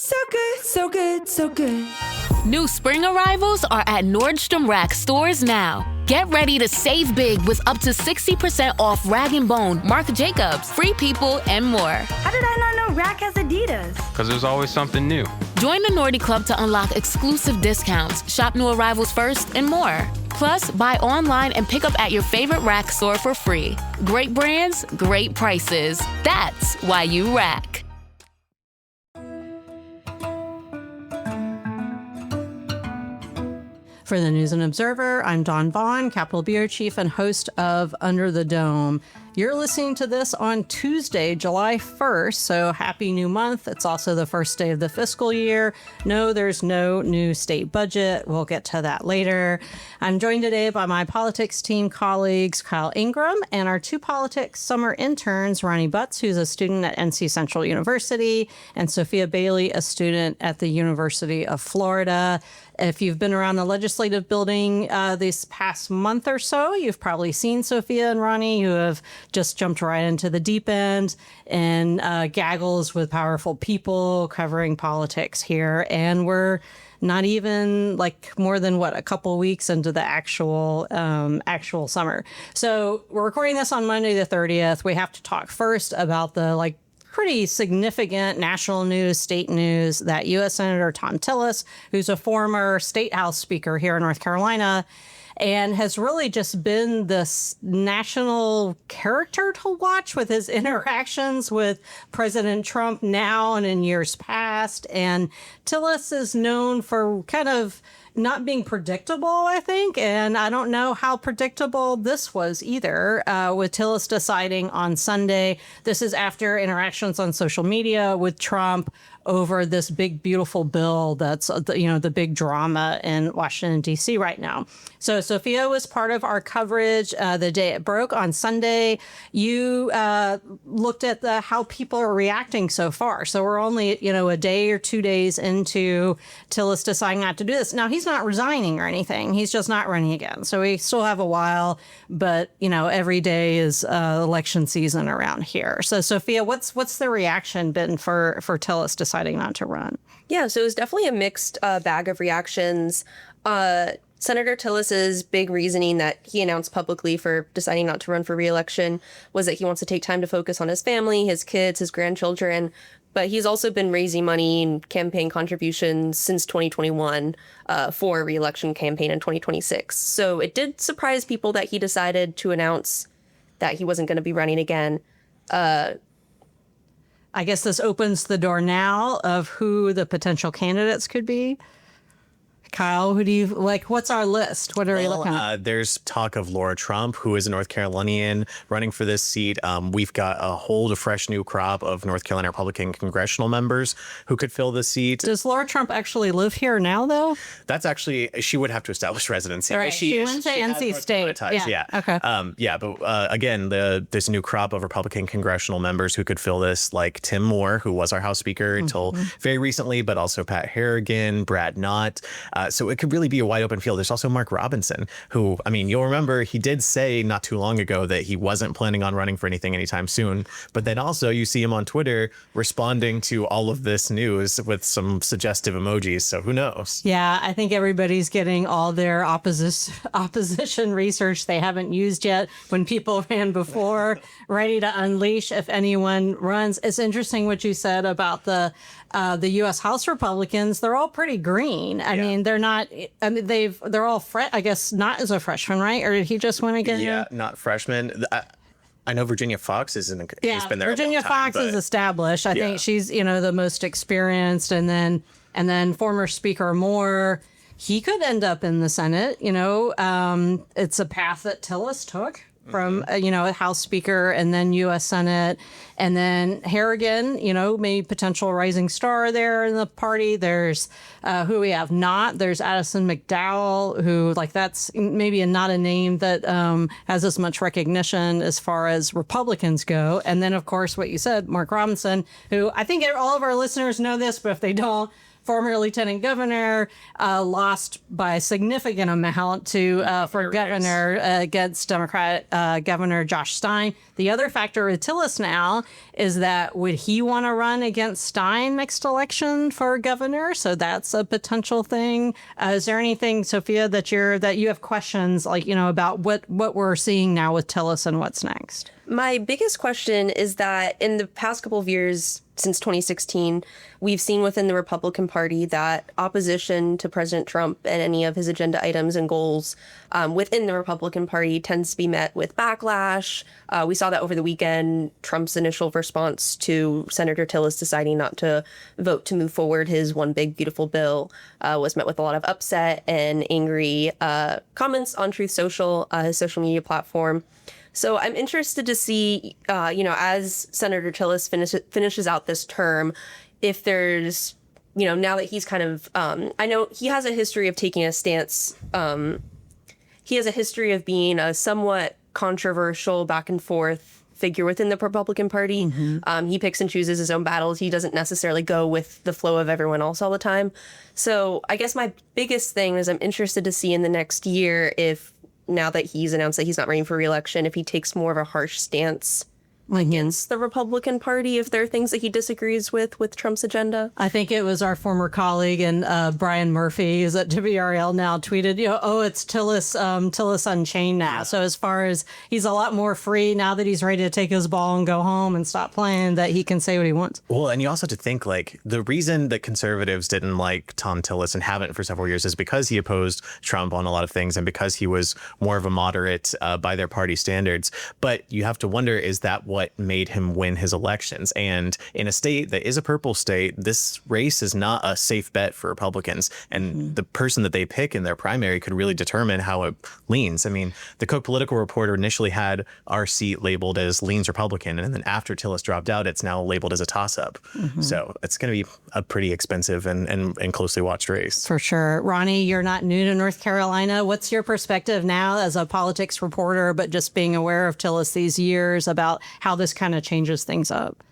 So good, so good, so good. New spring arrivals are at Nordstrom Rack stores now. Get ready to save big with up to 60% off Rag & Bone, Marc Jacobs, Free People, and more. How did I not know Rack has Adidas? Because there's always something new. Join the Nordy Club to unlock exclusive discounts, shop new arrivals first, and more. Plus, buy online and pick up at your favorite Rack store for free. Great brands, great prices. That's why you Rack. For the News and Observer, I'm Dawn Vaughan, Capitol Bureau Chief and host of Under the Dome. You're listening to this on Tuesday, July 1st, so happy new month. It's also the first day of the fiscal year. No, there's no new state budget. We'll get to that later. I'm joined today by my politics team colleagues, Kyle Ingram, and our two politics summer interns, Ronni, who's a student at NC Central University, and Sophia Bailley, a student at the University of Florida. If you've been around the legislative building this past month or so, you've probably seen Sophia and Ronni, who have just jumped right into the deep end and gaggles with powerful people covering politics here. And we're not even like more than a couple weeks into the actual summer. So we're recording this on Monday the 30th. We have to talk first about the pretty significant national news, state news, that U.S. Senator Thom Tillis, who's a former state house speaker here in North Carolina, and has really just been this national character to watch with his interactions with President Trump now and in years past. And Tillis is known for kind of not being predictable, I think. And I don't know how predictable this was either, with Tillis deciding on Sunday. This is after interactions on social media with Trump over this big, beautiful bill that's, the big drama in Washington, D.C. right now. So Sophia was part of our coverage the day it broke on Sunday. You looked at how people are reacting so far. So we're only, a day or 2 days into Tillis deciding not to do this. Now, he's not resigning or anything. He's just not running again. So we still have a while. But, every day is election season around here. So, Sophia, what's the reaction been for Tillis deciding not to run? Yeah, so it was definitely a mixed bag of reactions. Senator Tillis's big reasoning that he announced publicly for deciding not to run for re-election was that he wants to take time to focus on his family, his kids, his grandchildren. But he's also been raising money and campaign contributions since 2021 for a re-election campaign in 2026. So it did surprise people that he decided to announce that he wasn't going to be running again. I guess this opens the door now of who the potential candidates could be. Kyle, who do you like? What's our list? What are you looking at? There's talk of Laura Trump, who is a North Carolinian running for this seat. We've got a whole fresh new crop of North Carolina Republican congressional members who could fill the seat. Does Laura Trump actually live here now, though? That's actually, she would have to establish residency. Right. She went to NC State. Yeah. Okay. But again, this new crop of Republican congressional members who could fill this, like Tim Moore, who was our House Speaker until very recently, but also Pat Harrigan, Brad Knott. So it could really be a wide open field. There's also Mark Robinson, who, you'll remember he did say not too long ago that he wasn't planning on running for anything anytime soon. But then also you see him on Twitter responding to all of this news with some suggestive emojis. So who knows? Yeah, I think everybody's getting all their opposition research they haven't used yet when people ran before, ready to unleash if anyone runs. It's interesting what you said about the U.S. House Republicans. They're all pretty green. They're not. They're all I guess not as a freshman, right? Or did he just win again? Yeah, not freshman. I know Virginia Fox has been there. Virginia Fox is established. I think she's the most experienced, and then former Speaker Moore. He could end up in the Senate. It's a path that Tillis took from, a House Speaker and then U.S. Senate. And then Harrigan, maybe potential rising star there in the party. There's who we have not. There's Addison McDowell, who that's maybe not a name that has as much recognition as far as Republicans go. And then, of course, what you said, Mark Robinson, who I think all of our listeners know this, but if they don't, former lieutenant governor, lost by a significant amount to for governor against Democrat Governor Josh Stein. The other factor with Tillis now is that would he want to run against Stein next election for governor? So that's a potential thing. Is there anything, Sophia, that you have questions about what we're seeing now with Tillis and what's next? My biggest question is that in the past couple of years, since 2016, we've seen within the Republican Party that opposition to President Trump and any of his agenda items and goals within the Republican Party tends to be met with backlash. We saw that over the weekend. Trump's initial response to Senator Tillis deciding not to vote to move forward his one big beautiful bill was met with a lot of upset and angry comments on Truth Social, his social media platform. So I'm interested to see, as Senator Tillis finishes out this term, if there's, now that he's kind of, I know he has a history of taking a stance. He has a history of being a somewhat controversial back and forth figure within the Republican Party. Mm-hmm. He picks and chooses his own battles. He doesn't necessarily go with the flow of everyone else all the time. So I guess my biggest thing is I'm interested to see in the next year if, now that he's announced that he's not running for re-election, if he takes more of a harsh stance against the Republican Party, if there are things that he disagrees with Trump's agenda. I think it was our former colleague and Brian Murphy, who's at WRL now, tweeted, it's Tillis Unchained now. So as far as he's a lot more free now that he's ready to take his ball and go home and stop playing, that he can say what he wants. Well, and you also have to think, the reason that conservatives didn't like Thom Tillis and haven't for several years is because he opposed Trump on a lot of things and because he was more of a moderate by their party standards. But you have to wonder, is that what made him win his elections? And in a state that is a purple state, this race is not a safe bet for Republicans. And the person that they pick in their primary could really determine how it leans. I mean, the Cook Political Reporter initially had our seat labeled as leans Republican. And then after Tillis dropped out, it's now labeled as a toss-up. So it's going to be a pretty expensive and closely watched race. For sure. Ronni, you're not new to North Carolina. What's your perspective now as a politics reporter, but just being aware of Tillis these years about how this kind of changes things up?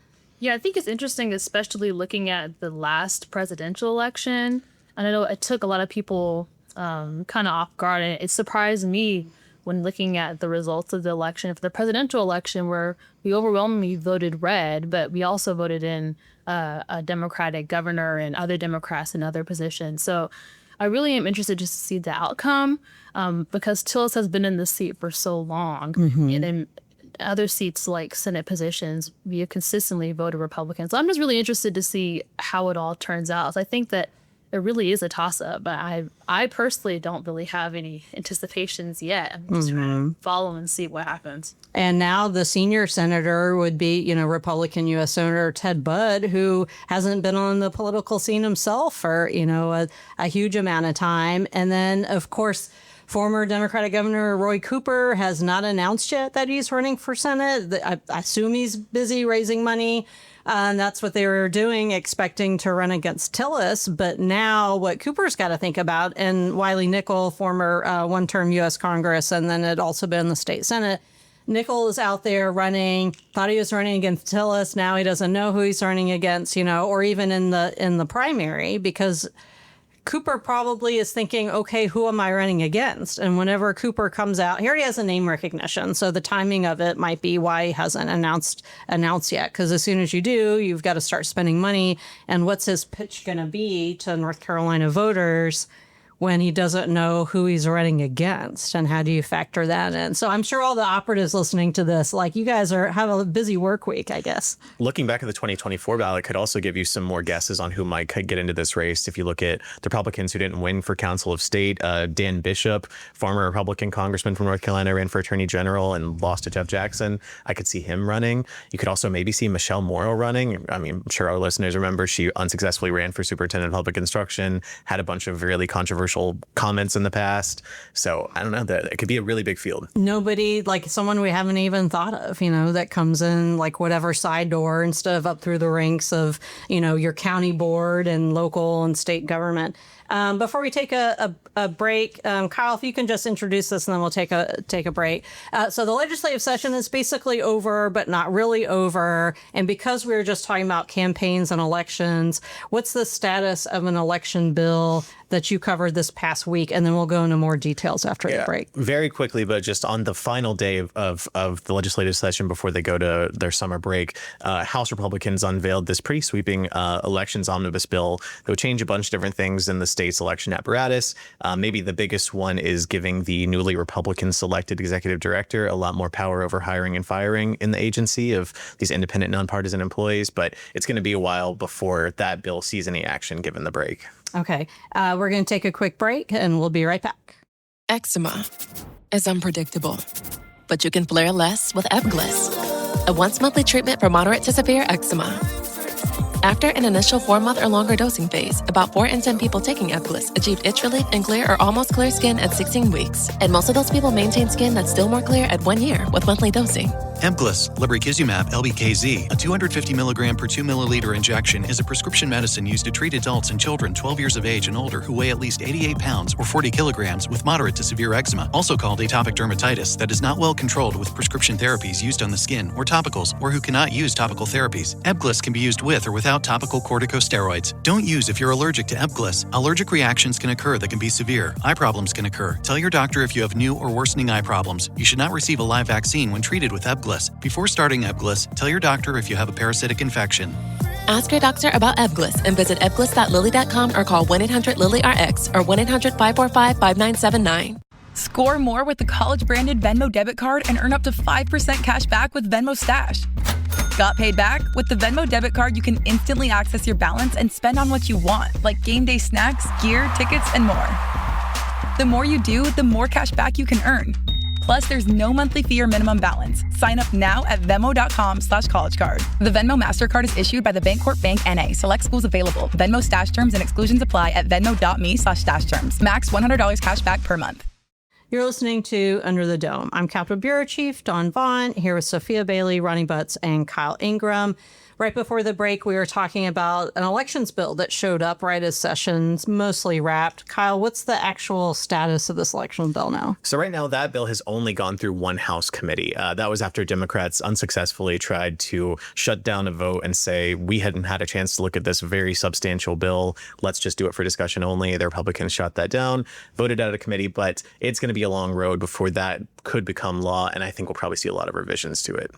Yeah, I think it's interesting, especially looking at the last presidential election. And I know it took a lot of people kind of off guard. And it surprised me when looking at the results of the election, for the presidential election, where we overwhelmingly voted red, but we also voted in a Democratic governor and other Democrats in other positions. So I really am interested just to see the outcome because Tillis has been in the seat for so long. And in other seats like Senate positions, we have consistently voted Republican. So I'm just really interested to see how it all turns out. So I think that it really is a toss-up, but I personally don't really have any anticipations yet. I'm just trying to follow and see what happens. And now the senior senator would be, Republican U.S. Senator Ted Budd, who hasn't been on the political scene himself for, a huge amount of time. And then, of course, former Democratic Governor Roy Cooper has not announced yet that he's running for Senate. I assume he's busy raising money. And that's what they were doing, expecting to run against Tillis. But now what Cooper's got to think about, and Wiley Nickel, former one-term U.S. Congress, and then had also been in the state Senate, Nickel is out there running, thought he was running against Tillis. Now he doesn't know who he's running against, or even in the primary, because Cooper probably is thinking, okay, who am I running against? And whenever Cooper comes out, he already has a name recognition. So the timing of it might be why he hasn't announced yet. Because as soon as you do, you've got to start spending money. And what's his pitch going to be to North Carolina voters when he doesn't know who he's running against? And how do you factor that in? So I'm sure all the operatives listening to this, you guys have a busy work week, I guess. Looking back at the 2024 ballot could also give you some more guesses on who might could get into this race. If you look at the Republicans who didn't win for Council of State, Dan Bishop, former Republican congressman from North Carolina, ran for Attorney General and lost to Jeff Jackson. I could see him running. You could also maybe see Michelle Morrow running. I mean, I'm sure our listeners remember she unsuccessfully ran for Superintendent of Public Instruction, had a bunch of really controversial controversial comments in the past. So I don't know, that it could be a really big field. Nobody, like someone we haven't even thought of, that comes in like whatever side door instead of up through the ranks of, your county board and local and state government. Before we take a break, Kyle, if you can just introduce this and then we'll take a break. So the legislative session is basically over, but not really over. And because we were just talking about campaigns and elections, what's the status of an election bill that you covered this past week? And then we'll go into more details after the break. Very quickly, but just on the final day of the legislative session before they go to their summer break, House Republicans unveiled this pretty sweeping elections omnibus bill that would change a bunch of different things in the state's election apparatus. Maybe the biggest one is giving the newly Republican selected executive director a lot more power over hiring and firing in the agency of these independent, nonpartisan employees. But it's going to be a while before that bill sees any action given the break. Okay, we're going to take a quick break and we'll be right back. Eczema is unpredictable, but you can flare less with Ebglyss, a once-monthly treatment for moderate to severe eczema. After an initial 4-month or longer dosing phase, about 4 in 10 people taking Ebglyss achieved itch relief and clear or almost clear skin at 16 weeks. And most of those people maintain skin that's still more clear at 1 year with monthly dosing. Ebglyss, lebrikizumab LBKZ, a 250 milligram per 2 milliliter injection, is a prescription medicine used to treat adults and children 12 years of age and older who weigh at least 88 pounds or 40 kilograms with moderate to severe eczema, also called atopic dermatitis, that is not well controlled with prescription therapies used on the skin or topicals, or who cannot use topical therapies. Ebglyss can be used with or without topical corticosteroids. Don't use if you're allergic to Ebglyss. Allergic reactions can occur that can be severe. Eye problems can occur. Tell your doctor if you have new or worsening eye problems. You should not receive a live vaccine when treated with Ebglyss. Before starting Ebglyss, tell your doctor if you have a parasitic infection. Ask your doctor about Ebglyss and visit ebglyss.lilly.com or call 1-800-LILY-RX or 1-800-545-5979. Score more with the college-branded Venmo debit card and earn up to 5% cash back with Venmo Stash. Got paid back? With the Venmo debit card, you can instantly access your balance and spend on what you want, like game day snacks, gear, tickets, and more. The more you do, the more cash back you can earn. Plus, there's no monthly fee or minimum balance. Sign up now at Venmo.com/collegecard. The Venmo MasterCard is issued by the Bancorp Bank N.A. Select schools available. Venmo Stash terms and exclusions apply at venmo.me/stash terms. Max $100 cash back per month. You're listening to Under the Dome. I'm Capitol Bureau Chief Dawn Vaughan, here with Sophia, Bailley, Ronni, and Kyle Ingram. Right before the break, we were talking about an elections bill that showed up right as session's mostly wrapped. Kyle, what's the actual status of this election bill now? So right now, that bill has only gone through one House committee. That was after Democrats unsuccessfully tried to shut down a vote and say, we hadn't had a chance to look at this very substantial bill. Let's just do it for discussion only. The Republicans shot that down, voted out of committee, but it's going to be a long road before that could become law. And I think we'll probably see a lot of revisions to it.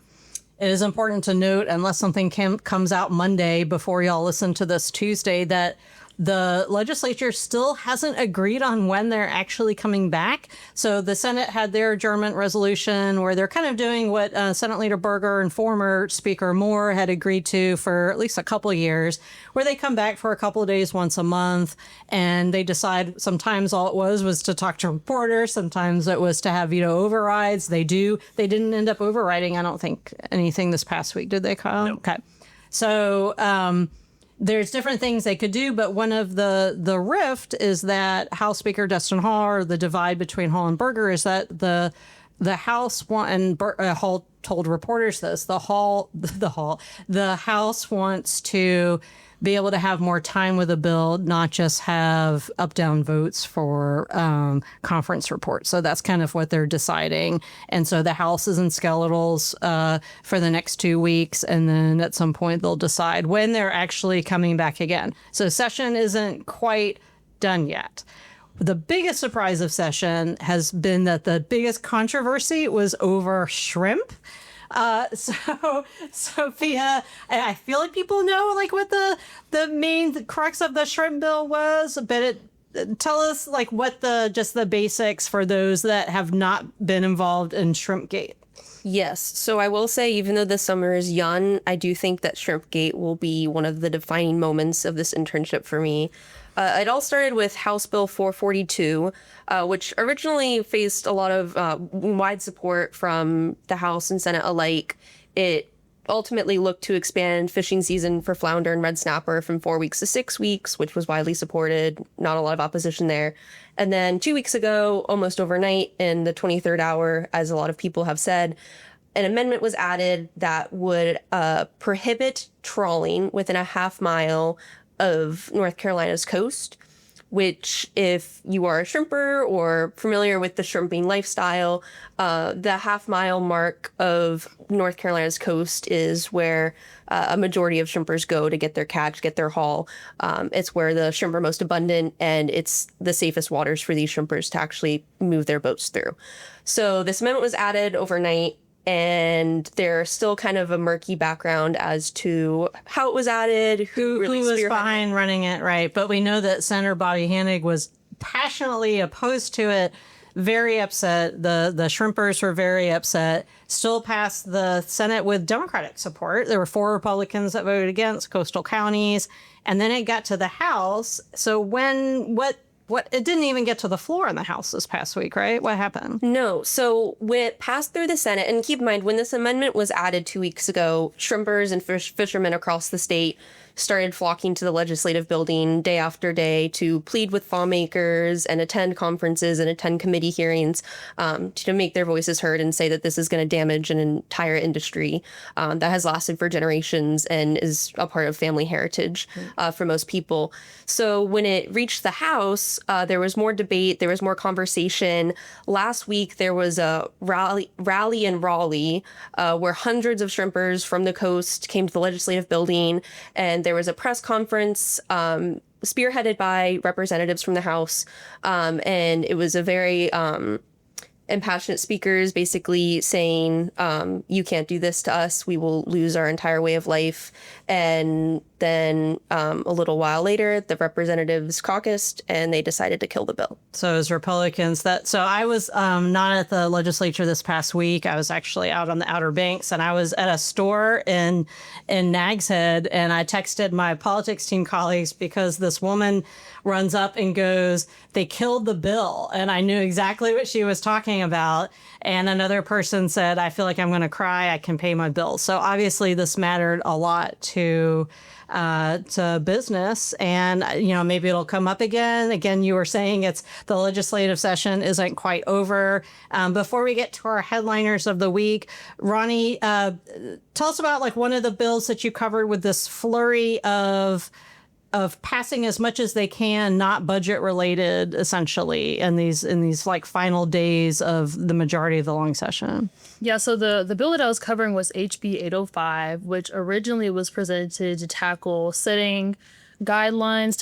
It is important to note, unless something comes out Monday before y'all listen to this Tuesday, that the legislature still hasn't agreed on when they're actually coming back. So the Senate had their adjournment resolution where they're kind of doing what Senate Leader Berger and former Speaker Moore had agreed to for at least a couple of years, where they come back for a couple of days once a month and they decide. Sometimes all it was to talk to reporters. Sometimes it was to have veto overrides. They didn't end up overriding, I don't think, anything this past week, did they, Kyle? No. Okay. So there's different things they could do, but one of the rift is that House Speaker Dustin Hall, or the divide between Hall and Berger, is that the House Hall told reporters this. The House wants to be able to have more time with a bill, not just have up-down votes for conference reports. So that's kind of what they're deciding. And so the House is in skeletals for the next 2 weeks. And then at some point they'll decide when they're actually coming back again. So session isn't quite done yet. The biggest surprise of session has been that the biggest controversy was over shrimp. So Sophia, I feel like people know like what the main crux of the shrimp bill was, but tell us like what just the basics for those that have not been involved in Shrimpgate. Yes. So I will say, even though the summer is young, I do think that Shrimpgate will be one of the defining moments of this internship for me. It all started with House Bill 442, which originally faced a lot of wide support from the House and Senate alike. It ultimately looked to expand fishing season for flounder and red snapper from 4 weeks to 6 weeks, which was widely supported. Not a lot of opposition there. And then 2 weeks ago, almost overnight in the 23rd hour, as a lot of people have said, an amendment was added that would prohibit trawling within a half mile of North Carolina's coast, which, if you are a shrimper or familiar with the shrimping lifestyle, the half-mile mark of North Carolina's coast is where a majority of shrimpers go to get their catch, get their haul. It's where the shrimp are most abundant, and it's the safest waters for these shrimpers to actually move their boats through. So this amendment was added overnight, and there's still kind of a murky background as to how it was added, who was behind running it, right? But we know that Senator Bobby Hanig was passionately opposed to it, very upset. The shrimpers were very upset. Still passed the Senate with Democratic support. There were 4 Republicans that voted against, coastal counties, and then it got to the House. So it didn't even get to the floor in the House this past week, right? What happened? No. So when it passed through the Senate, and keep in mind, when this amendment was added 2 weeks ago, shrimpers and fishermen across the state started flocking to the legislative building day after day to plead with lawmakers and attend conferences and attend committee hearings to make their voices heard and say that this is going to damage an entire industry that has lasted for generations and is a part of family heritage for most people. So when it reached the House, there was more debate, there was more conversation. Last week, there was a rally in Raleigh where hundreds of shrimpers from the coast came to the legislative building, and there was a press conference spearheaded by representatives from the House, and it was a very impassionate speakers basically saying, you can't do this to us, we will lose our entire way of life. And then a little while later, the representatives caucused and they decided to kill the bill. So as Republicans, so I was not at the legislature this past week. I was actually out on the Outer Banks, and I was at a store in Nags Head, and I texted my politics team colleagues because this woman runs up and goes, "They killed the bill." And I knew exactly what she was talking about. And another person said, "I feel like I'm going to cry. I can pay my bills." So obviously this mattered a lot to business, and maybe it'll come up again. Again, you were saying it's the legislative session isn't quite over. Before we get to our headliners of the week, Ronni, tell us about one of the bills that you covered with this flurry of passing as much as they can, not budget related, essentially, in these final days of the majority of the long session. Yeah, so the bill that I was covering was HB 805, which originally was presented to tackle setting guidelines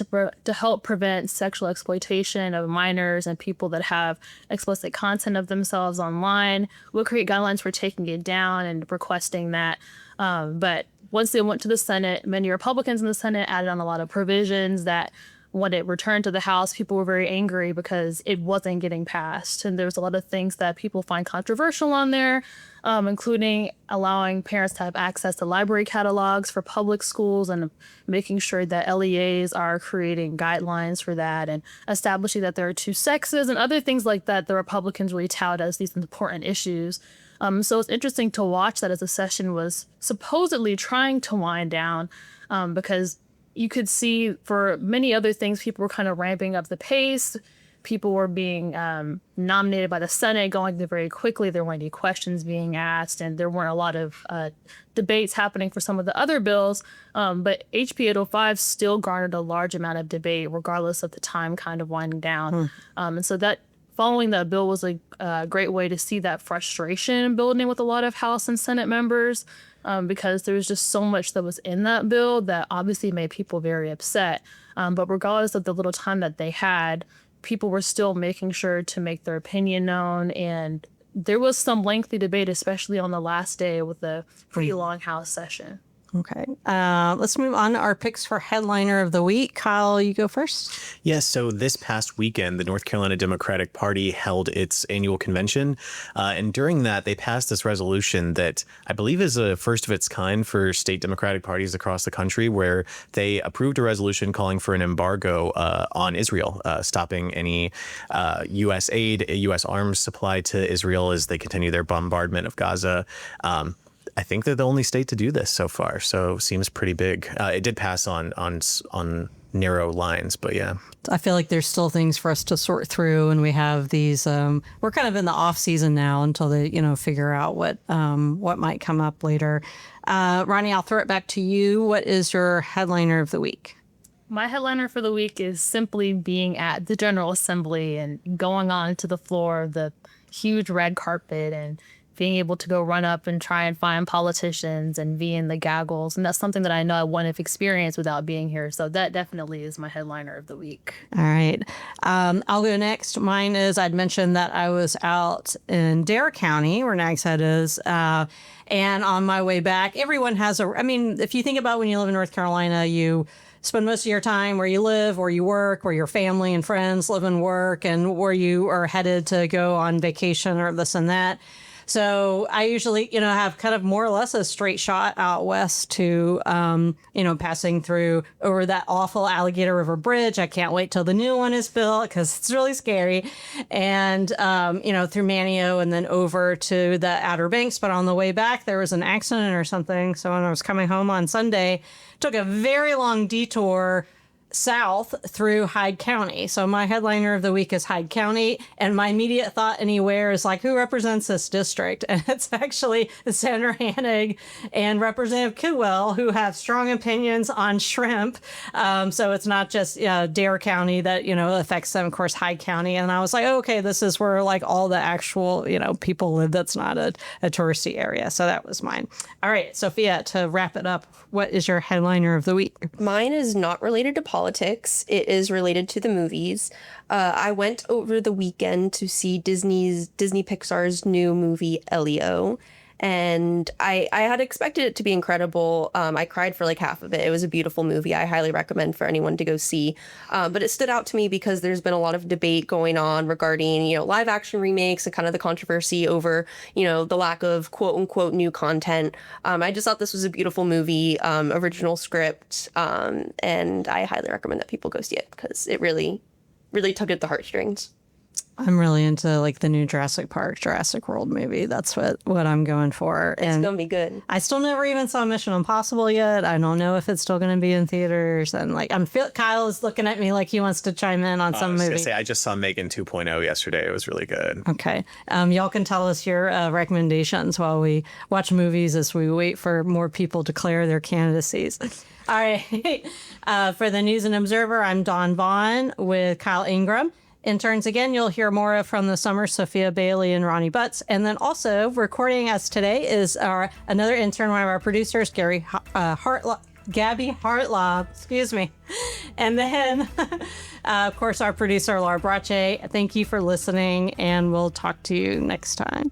to help prevent sexual exploitation of minors and people that have explicit content of themselves online. We'll create guidelines for taking it down and requesting that. But once they went to the Senate, many Republicans in the Senate added on a lot of provisions that when it returned to the House, people were very angry because it wasn't getting passed. And there's a lot of things that people find controversial on there, including allowing parents to have access to library catalogs for public schools and making sure that LEAs are creating guidelines for that and establishing that there are 2 sexes and other things like that the Republicans really tout as these important issues. So it's interesting to watch that as the session was supposedly trying to wind down because you could see for many other things, people were kind of ramping up the pace. People were being nominated by the Senate, going through very quickly. There weren't any questions being asked, and there weren't a lot of debates happening for some of the other bills. But HB 805 still garnered a large amount of debate, regardless of the time kind of winding down. And so that following that bill was a great way to see that frustration building with a lot of House and Senate members. Because there was just so much that was in that bill that obviously made people very upset. But regardless of the little time that they had, people were still making sure to make their opinion known. And there was some lengthy debate, especially on the last day with a pretty long House session. Okay. Let's move on to our picks for headliner of the week. Kyle, you go first. Yes. So this past weekend, the North Carolina Democratic Party held its annual convention. And during that, they passed this resolution that I believe is a first of its kind for state Democratic parties across the country, where they approved a resolution calling for an embargo on Israel, stopping any U.S. aid, U.S. arms supply to Israel as they continue their bombardment of Gaza. I think they're the only state to do this so far. So seems pretty big. It did pass on narrow lines, but yeah. I feel like there's still things for us to sort through, and we have these. We're kind of in the off season now until they, figure out what might come up later. Ronni, I'll throw it back to you. What is your headliner of the week? My headliner for the week is simply being at the General Assembly and going on to the floor of the huge red carpet and being able to go run up and try and find politicians and be in the gaggles. And that's something that I know I wouldn't have experienced without being here. So that definitely is my headliner of the week. All right. I'll go next. Mine is, I'd mentioned that I was out in Dare County, where Nags Head is. And on my way back, everyone has if you think about when you live in North Carolina, you spend most of your time where you live, where you work, where your family and friends live and work, and where you are headed to go on vacation or this and that. So I usually, have kind of more or less a straight shot out west to, passing through over that awful Alligator River Bridge. I can't wait till the new one is built because it's really scary. And, through Manio and then over to the Outer Banks. But on the way back, there was an accident or something. So when I was coming home on Sunday, took a very long detour south through Hyde County. So my headliner of the week is Hyde County, and my immediate thought anywhere is like, who represents this district? And it's actually Senator Hanig and Representative Kidwell, who have strong opinions on shrimp. So it's not just Dare County that affects them, of course, Hyde County. And I was like, okay, this is where like all the actual people live. That's not a touristy area. So that was mine. All right, Sophia, to wrap it up, what is your headliner of the week? Mine is not related to politics. It is related to the movies. I went over the weekend to see Disney Pixar's new movie, Elio. And I had expected it to be incredible. I cried for like half of it. It was a beautiful movie. I highly recommend for anyone to go see. But it stood out to me because there's been a lot of debate going on regarding, live action remakes and kind of the controversy over, the lack of quote unquote new content. I just thought this was a beautiful movie, original script. And I highly recommend that people go see it because it really, really tugged at the heartstrings. I'm really into like the new Jurassic World movie. That's what I'm going for. It's going to be good. I still never even saw Mission Impossible yet. I don't know if it's still going to be in theaters. And like, Kyle is looking at me like he wants to chime in on some movie. I was going to say, I just saw Megan 2.0 yesterday. It was really good. Okay. Y'all can tell us your recommendations while we watch movies as we wait for more people to declare their candidacies. All right. For the News and Observer, I'm Dawn Vaughan with Kyle Ingram. Interns, again, you'll hear more from the summer, Sophia, Bailley, and Ronni Butts. And then also recording us today is another intern, one of our producers, Gabi Hartlaub, excuse me. And then, of course, our producer, Laura Brache. Thank you for listening, and we'll talk to you next time.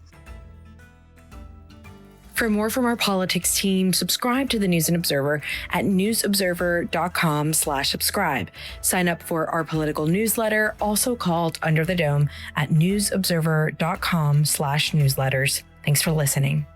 For more from our politics team, subscribe to the News and Observer at newsobserver.com/subscribe. Sign up for our political newsletter, also called Under the Dome, at newsobserver.com/newsletters. Thanks for listening.